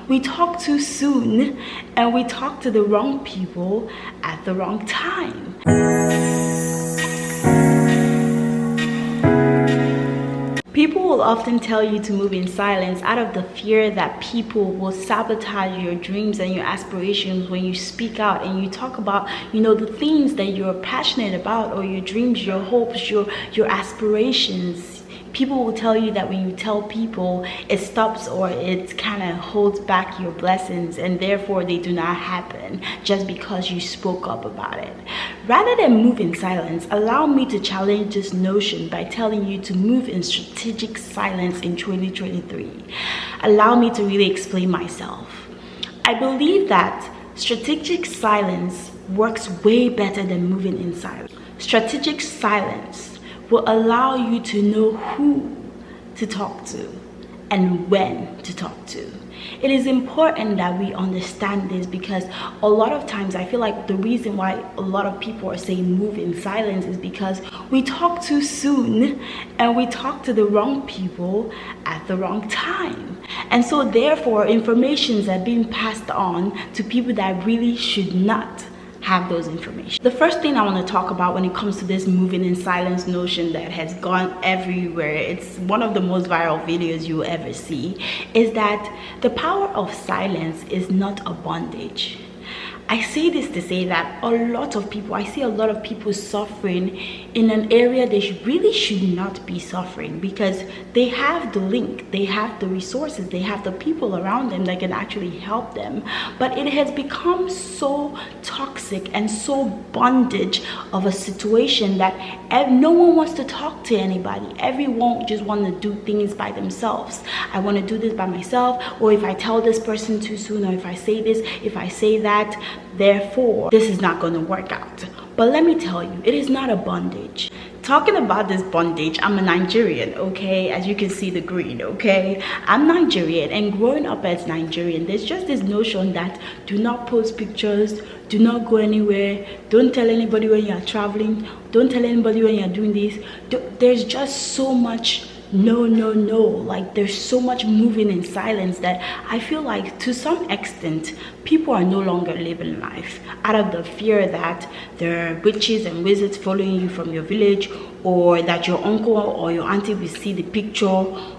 we talk too soon and we talk to the wrong people at the wrong time. People will often tell you to move in silence out of the fear that people will sabotage your dreams and your aspirations when you speak out and you talk about, the things that you're passionate about, or your dreams, your hopes, your aspirations. People will tell you that when you tell people, it stops or it kind of holds back your blessings, and therefore they do not happen just because you spoke up about it. Rather than move in silence, allow me to challenge this notion by telling you to move in strategic silence in 2023. Allow me to really explain myself. I believe that strategic silence works way better than moving in silence. Strategic silence will allow you to know who to talk to and when to talk to. It is important that we understand this, because a lot of times I feel like the reason why a lot of people are saying move in silence is because we talk too soon and we talk to the wrong people at the wrong time. And so therefore informations are being passed on to people that really should not have those information. The first thing I want to talk about when it comes to this moving in silence notion that has gone everywhere, it's one of the most viral videos you'll ever see, is that the power of silence is not a bondage. I say this to say that I see a lot of people suffering in an area they really should not be suffering, because they have the link, they have the resources, they have the people around them that can actually help them. But it has become so toxic and so bondage of a situation that no one wants to talk to anybody. Everyone just want to do things by themselves. I want to do this by myself, or if I tell this person too soon, or if I say this, if I say that, therefore this is not going to work out. But let me tell you, it is not a bondage. Talking about this bondage, I'm a Nigerian, okay? As you can see the green, okay? I'm Nigerian, and growing up as Nigerian, there's just this notion that do not post pictures, do not go anywhere, don't tell anybody when you're traveling, don't tell anybody when you're doing this. There's just so much no. Like, there's so much moving in silence that I feel like to some extent people are no longer living life out of the fear that there are witches and wizards following you from your village, or that your uncle or your auntie will see the picture,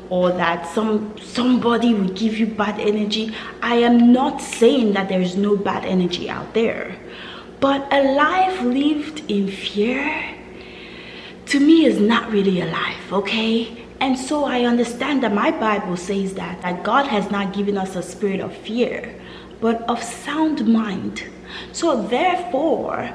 or that somebody will give you bad energy. I am not saying that there is no bad energy out there, but a life lived in fear to me is not really a life, okay? And so I understand that my Bible says that God has not given us a spirit of fear, but of sound mind. So therefore,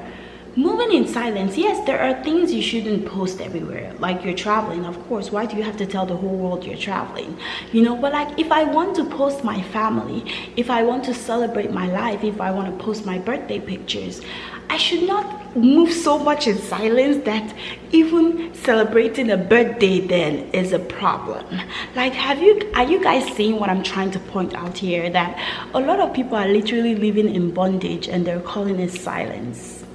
moving in silence, yes, there are things you shouldn't post everywhere. Like, you're traveling, of course. Why do you have to tell the whole world you're traveling? But like, if I want to post my family, if I want to celebrate my life, if I want to post my birthday pictures, I should not move so much in silence that even celebrating a birthday then is a problem. Like, are you guys seeing what I'm trying to point out here? That a lot of people are literally living in bondage and they're calling it silence.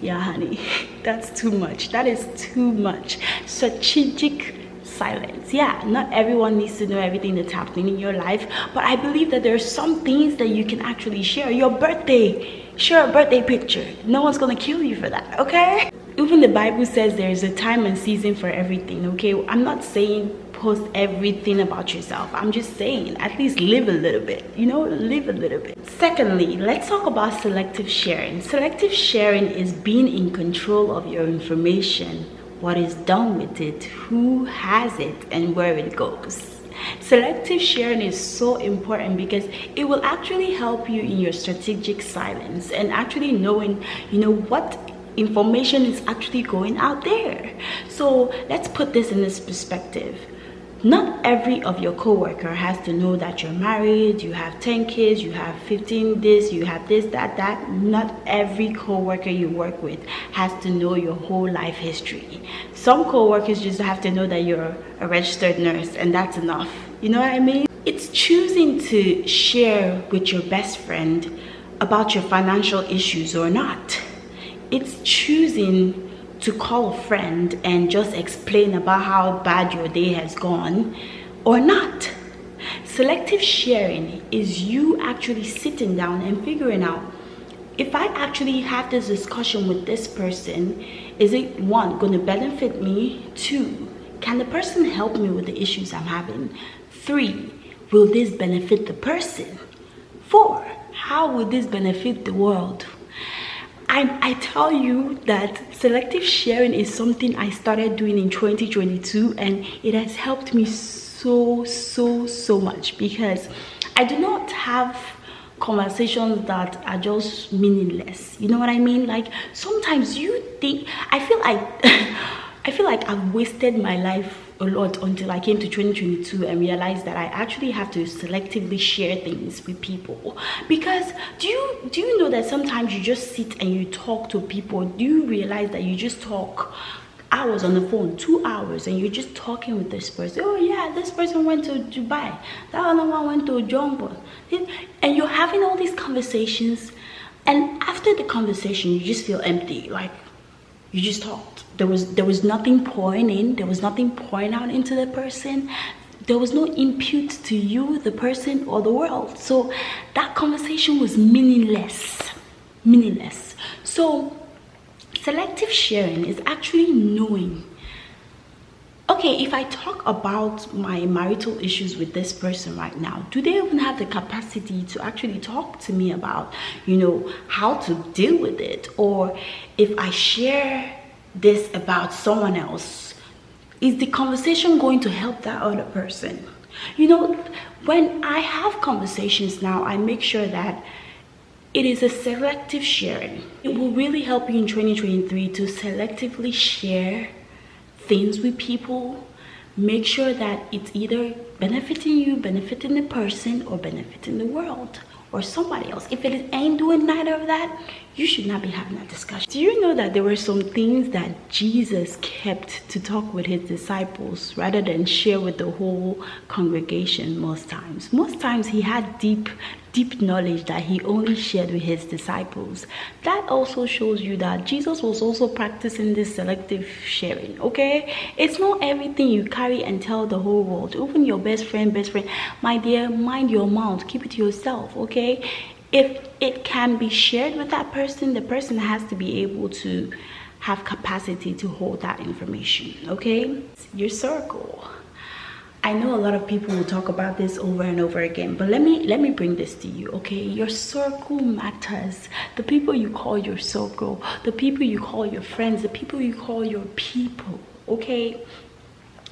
Yeah, honey, that's too much. That is too much. Strategic silence. Yeah, not everyone needs to know everything that's happening in your life, but I believe that there are some things that you can actually share. Your birthday, share a birthday picture. No one's gonna kill you for that, okay? Even the Bible says there is a time and season for everything, okay? I'm not saying post everything about yourself. I'm just saying, at least live a little bit, live a little bit. Secondly, let's talk about selective sharing. Selective sharing is being in control of your information, what is done with it, who has it, and where it goes. Selective sharing is so important because it will actually help you in your strategic silence and actually knowing, what information is actually going out there. So let's put this in this perspective. Not every of your coworker has to know that you're married, you have 10 kids, you have 15 this, you have this, that. Not every coworker you work with has to know your whole life history. Some coworkers just have to know that you're a registered nurse, and that's enough. You know what I mean? It's choosing to share with your best friend about your financial issues or not. It's choosing to call a friend and just explain about how bad your day has gone or not. Selective sharing is you actually sitting down and figuring out, if I actually have this discussion with this person, is it, one, going to benefit me? Two, can the person help me with the issues I'm having? Three, will this benefit the person? Four, how will this benefit the world? I tell you that selective sharing is something I started doing in 2022, and it has helped me so much, because I do not have conversations that are just meaningless. You know what I mean? Like, sometimes you think, I feel like I feel like I've wasted my life a lot until I came to 2022 and realized that I actually have to selectively share things with people. Because do you know that sometimes you just sit and you talk to people? Do you realize that you just talk hours on the phone, 2 hours, and you're just talking with this person? Oh yeah, this person went to Dubai, that other one went to Jumbo, and you're having all these conversations, and after the conversation you just feel empty, like you just talked. There was nothing pouring in, there was nothing pouring out into the person, there was no input to you, the person, or the world. So that conversation was meaningless. So selective sharing is actually knowing, okay, if I talk about my marital issues with this person right now, do they even have the capacity to actually talk to me about, how to deal with it? Or if I share this about someone else, is the conversation going to help that other person? When I have conversations now, I make sure that it is a selective sharing. It will really help you in 2023 to selectively share things with people. Make sure that it's either benefiting you, benefiting the person, or benefiting the world or somebody else. If it ain't doing neither of that, you should not be having that discussion. Do you know that there were some things that Jesus kept to talk with his disciples rather than share with the whole congregation? Most times he had deep knowledge that he only shared with his disciples. That also shows you that Jesus was also practicing this selective sharing. Okay, it's not everything you carry and tell the whole world. Even your best friend, my dear, mind your mouth, keep it to yourself. Okay, if it can be shared with that person, the person has to be able to have capacity to hold that information. Okay, your circle. I know a lot of people will talk about this over and over again, but let me bring this to you. Okay, your circle matters. The people you call your circle, the people you call your friends, the people you call your people. Okay,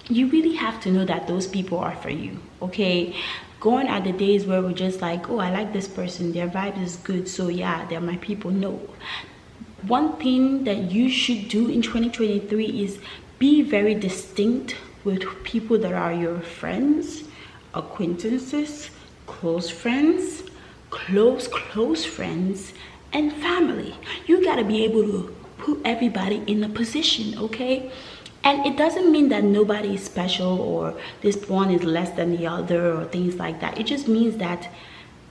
you really have to know that those people are for you. Okay, going at the days where we're just like, oh, I like this person, their vibe is good, so yeah, they're my people. No, one thing that you should do in 2023 is be very distinct with people that are your friends, acquaintances, close friends, close friends, and family. You got to be able to put everybody in a position. Okay, and it doesn't mean that nobody is special or this one is less than the other or things like that. It just means that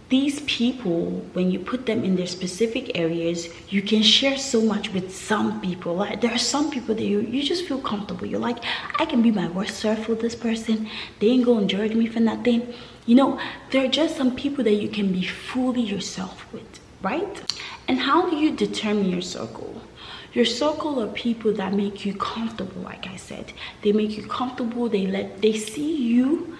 these people, when you put them in their specific areas, you can share so much with some people. Like, there are some people that you just feel comfortable. You're like, I can be my worst self with this person. They ain't gonna judge me for nothing. There are just some people that you can be fully yourself with, right? And how do you determine your circle? Your circle are people that make you comfortable. Like I said, they make you comfortable. They see you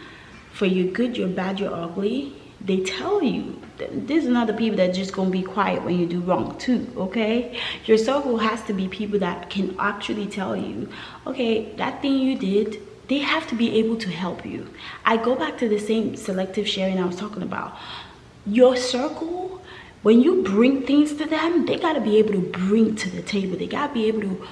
for your good, your bad, your ugly. They tell you. These are not the people that just gonna be quiet when you do wrong too. Okay, your circle has to be people that can actually tell you, okay, that thing you did. They have to be able to help you. I go back to the same selective sharing I was talking about. Your circle, when you bring things to them, they gotta be able to bring to the table. They gotta be able to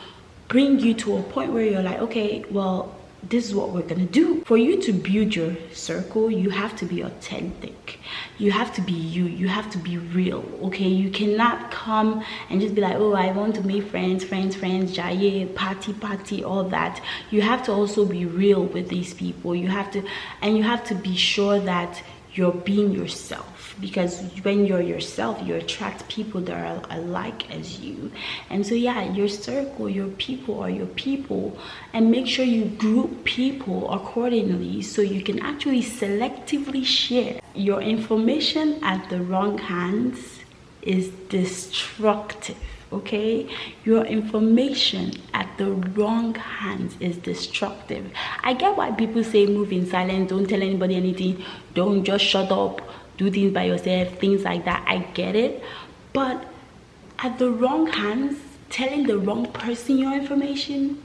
bring you to a point where you're like, okay, well, this is what we're gonna do. For you to build your circle, you have to be authentic. You have to be you. You have to be real. Okay, you cannot come and just be like, oh, I want to make friends, jaye, party, all that. You have to also be real with these people. You have to be sure that you're being yourself, because when you're yourself, you attract people that are alike as you. And so yeah, your circle, your people are your people, and make sure you group people accordingly so you can actually selectively share. Your information at the wrong hands is destructive. Okay, your information at the wrong hands is destructive. I get why people say move in silence, don't tell anybody anything, don't just shut up, do things by yourself, things like that. I get it, but at the wrong hands, telling the wrong person your information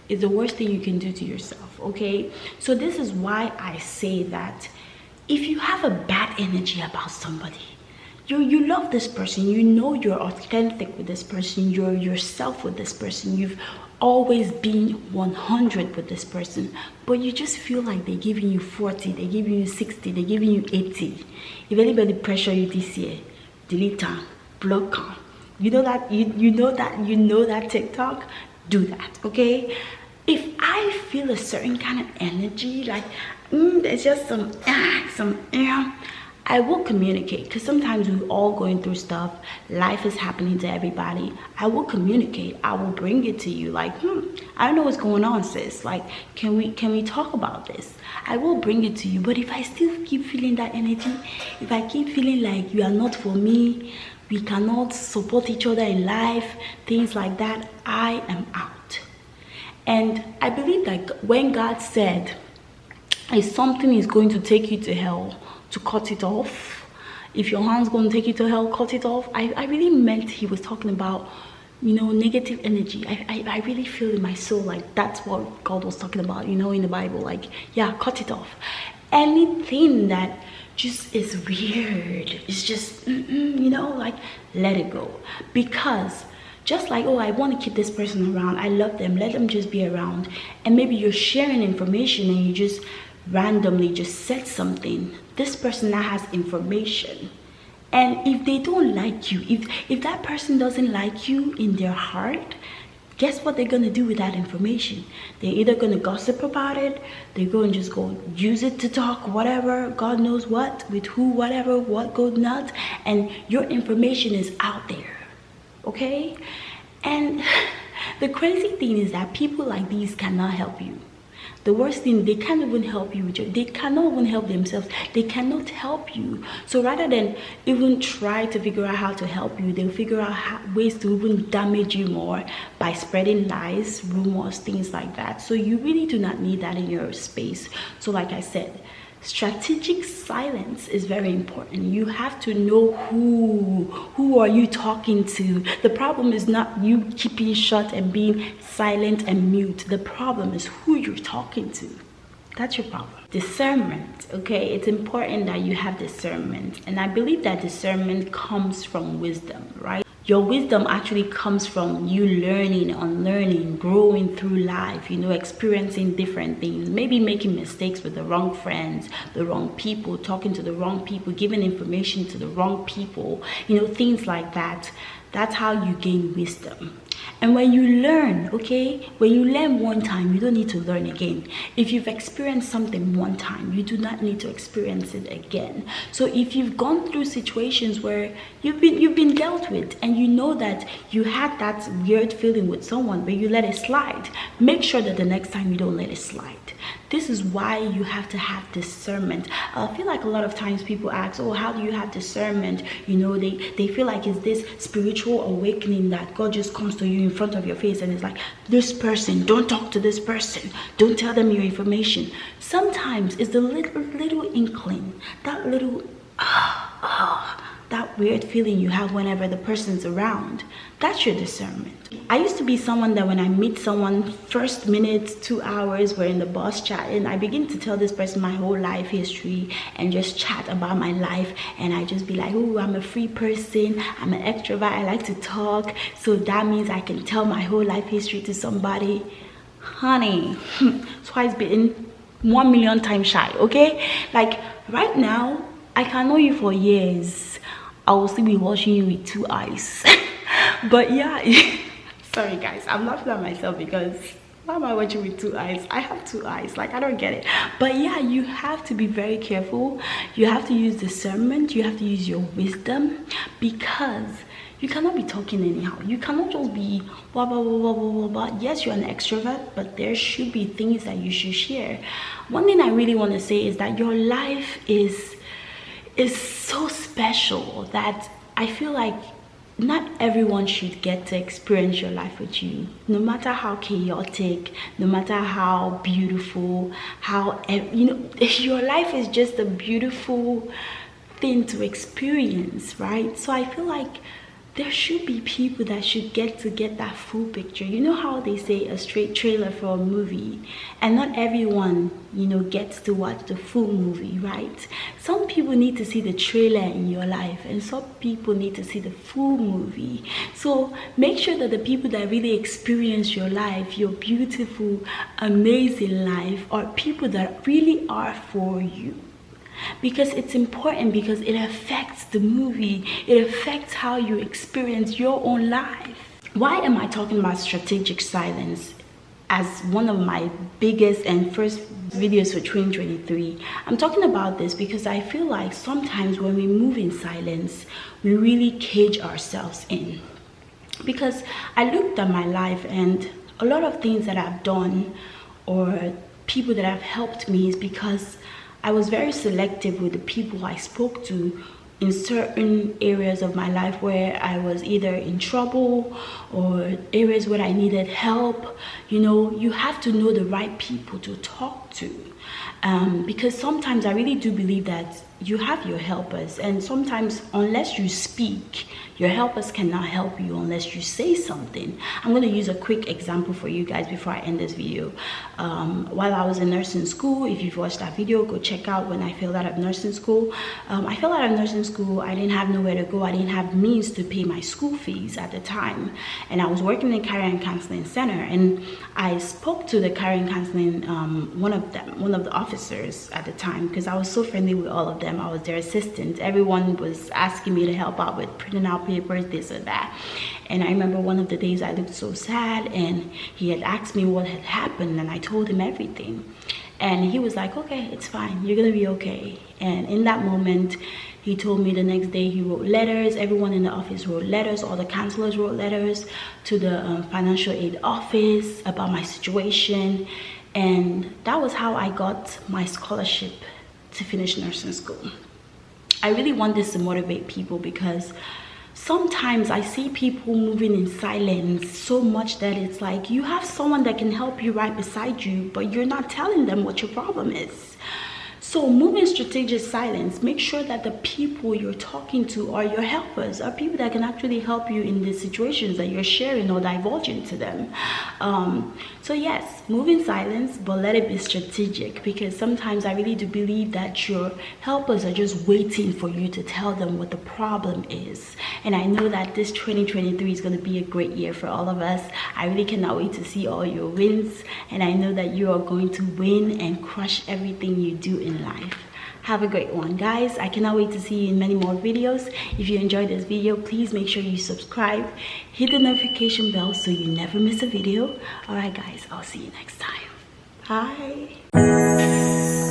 is the worst thing you can do to yourself. Okay, so this is why I say that if you have a bad energy about somebody, you love this person, you know you're authentic with this person, you're yourself with this person, you've always been 100 with this person, but you just feel like they're giving you 40, they're giving you 60, they're giving you 80. If anybody pressure you this year, delete them, block them. You know that TikTok, do that. Okay, if I feel a certain kind of energy, like there's just some I will communicate, because sometimes we're all going through stuff, life is happening to everybody. I will communicate, I will bring it to you, like I don't know what's going on, sis, like can we talk about this? I will bring it to you. But if I still keep feeling that energy, if I keep feeling like you are not for me, we cannot support each other in life, things like that, I am out. And I believe that when God said if something is going to take you to hell, to cut it off, if your hand's going to take you to hell, cut it off, I really meant he was talking about, negative energy. I really feel in my soul like that's what God was talking about, in the Bible, like, yeah, cut it off. Anything that just is weird, it's just like, let it go. Because just like, oh, I want to keep this person around, I love them, let them just be around. And maybe you're sharing information and you just randomly just said something. This person now has information, and if they don't like you, if that person doesn't like you in their heart, guess what they're gonna do with that information? They're either gonna gossip about it, they're going to just go use it to talk whatever, God knows what, with who, whatever, what goes nuts, and your information is out there. Okay? And the crazy thing is that people like these cannot help you. The worst thing, they can't even help you they cannot even help themselves. They cannot help you. So rather than even try to figure out how to help you, they'll figure out ways to even damage you more by spreading lies, rumors, things like that. So you really do not need that in your space. So like I said, strategic silence is very important. You have to know who are you talking to. The problem is not you keeping shut and being silent and mute. The problem is who you're talking to. That's your problem. Discernment, okay? It's important that you have discernment, and I believe that discernment comes from wisdom, right? Your wisdom actually comes from you learning, unlearning, growing through life, experiencing different things, maybe making mistakes with the wrong friends, the wrong people, talking to the wrong people, giving information to the wrong people, things like that. That's how you gain wisdom. And when you learn, okay, when you learn one time, you don't need to learn again. If you've experienced something one time, you do not need to experience it again. So if you've gone through situations where you've been dealt with, and you know that you had that weird feeling with someone, but you let it slide, make sure that the next time you don't let it slide. This is why you have to have discernment. I feel like a lot of times people ask, oh, how do you have discernment? They feel like it's this spiritual awakening that God just comes to you in front of your face and it's like, this person, don't talk to this person, don't tell them your information. Sometimes it's the little inkling, that little that weird feeling you have whenever the person's around. That's your discernment. I used to be someone that when I meet someone, first minute, 2 hours, we're in the bus chatting, I begin to tell this person my whole life history and just chat about my life, and I just be like, oh, I'm a free person, I'm an extrovert, I like to talk, so that means I can tell my whole life history to somebody. Honey, twice bitten, 1 million times shy, okay? Like right now, I can know you for years, I will still be watching you with 2 eyes. But yeah, sorry guys, I'm laughing at myself because Why am I watching with two eyes? I have two eyes. Like, I don't get it. But yeah, you have to be very careful. You have to use discernment. You have to use your wisdom, because you cannot be talking anyhow. You cannot just be blah blah blah blah blah blah. Yes, you're an extrovert, but there should be things that you should share. One thing I really want to say is that your life is so special that I feel like not everyone should get to experience your life with you, no matter how chaotic, no matter how beautiful, how, you know, your life is just a beautiful thing to experience, right? So I feel like there should be people that should get that full picture. You know how they say a straight trailer for a movie, and not everyone, you know, gets to watch the full movie, right? Some people need to see the trailer in your life, and some people need to see the full movie. So make sure that the people that really experience your life, your beautiful, amazing life, are people that really are for you. Because it's important, because it affects the movie, it affects how you experience your own life. Why am I talking about strategic silence as one of my biggest and first videos for 2023? I'm talking about this because I feel like sometimes when we move in silence, we really cage ourselves in. Because I looked at my life, and a lot of things that I've done or people that have helped me is because I was very selective with the people I spoke to in certain areas of my life where I was either in trouble or areas where I needed help. You know, you have to know the right people to talk to, because sometimes I really do believe that you have your helpers, and sometimes unless you speak, your helpers cannot help you unless you say something. I'm going to use a quick example for you guys before I end this video. While I was in nursing school, if you've watched that video, go check out when I failed out of nursing school. I failed out of nursing school. I didn't have nowhere to go. I didn't have means to pay my school fees at the time, and I was working in career and counseling center, and I spoke to the career and counseling one of the officers at the time, because I was so friendly with all of them. I was their assistant. Everyone was asking me to help out with printing out papers, this or that. And I remember one of the days I looked so sad, and he had asked me what had happened, and I told him everything. And he was like, okay, it's fine, you're gonna be okay. And in that moment, he told me the next day he wrote letters. Everyone in the office wrote letters. All the counselors wrote letters to the financial aid office about my situation. And that was how I got my scholarship to finish nursing school. I really want this to motivate people, because sometimes I see people moving in silence so much that it's like you have someone that can help you right beside you, but you're not telling them what your problem is. So move in strategic silence. Make sure that the people you're talking to are your helpers, are people that can actually help you in the situations that you're sharing or divulging to them. So yes, move in silence, but let it be strategic, because sometimes I really do believe that your helpers are just waiting for you to tell them what the problem is. And I know that this 2023 is going to be a great year for all of us. I really cannot wait to see all your wins, and I know that you are going to win and crush everything you do in life. Have a great one, guys. I cannot wait to see you in many more videos. If you enjoyed this video, please make sure you subscribe, hit the notification bell so you never miss a video. All right, guys, I'll see you next time. Bye.